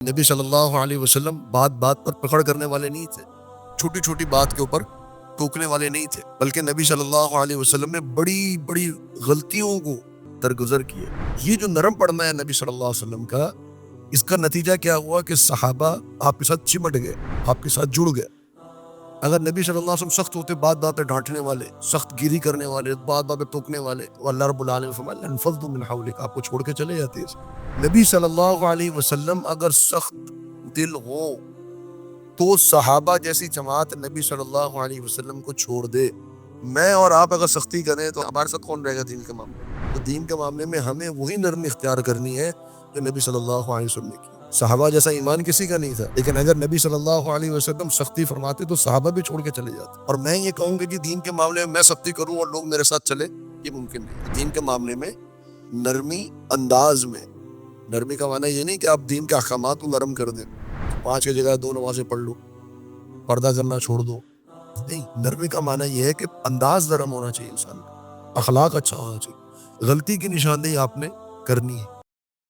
نبی صلی اللہ علیہ وسلم بات بات پر پکڑ کرنے والے نہیں تھے، چھوٹی چھوٹی بات کے اوپر ٹوکنے والے نہیں تھے، بلکہ نبی صلی اللہ علیہ وسلم نے بڑی بڑی غلطیوں کو درگزر کیے۔ یہ جو نرم پڑنا ہے نبی صلی اللہ علیہ وسلم کا، اس کا نتیجہ کیا ہوا کہ صحابہ آپ کے ساتھ چمٹ گئے، آپ کے ساتھ جڑ گئے۔ اگر نبی صلی اللہ علیہ وسلم سخت ہوتے، بات بات پہ ڈانٹنے والے، سخت گیری کرنے والے، بات بات پہ ٹوکنے والے، اللہ رب العالمین فرمایا انفضوا من حولک، آپ کو چھوڑ کے چلے جاتے ہیں۔ نبی صلی اللہ علیہ وسلم اگر سخت دل ہو تو صحابہ جیسی جماعت نبی صلی اللہ علیہ وسلم کو چھوڑ دے۔ میں اور آپ اگر سختی کریں تو ہمارے ساتھ کون رہے گا دین کے معاملے میں؟ تو دین کے معاملے میں ہمیں وہی نرمی اختیار کرنی ہے جو نبی صلی اللہ علیہ وسلم نے کی۔ صحابہ جیسا ایمان کسی کا نہیں تھا، لیکن اگر نبی صلی اللہ علیہ وسلم سختی فرماتے تو صحابہ بھی چھوڑ کے چلے جاتے۔ اور میں یہ کہوں گا کہ دین کے معاملے میں سختی کروں اور لوگ میرے ساتھ چلے، یہ ممکن نہیں۔ دین کے معاملے میں نرمی انداز میں، نرمی کا معنی یہ نہیں کہ آپ دین کے احکامات کو نرم کر دیں، 5 کی جگہ 2 نمازیں پڑھ لو، پردہ کرنا چھوڑ دو، نہیں۔ نرمی کا معنی یہ ہے کہ انداز نرم ہونا چاہیے، انسان کا اخلاق اچھا ہونا چاہیے، غلطی کی نشاندہی آپ نے کرنی ہے۔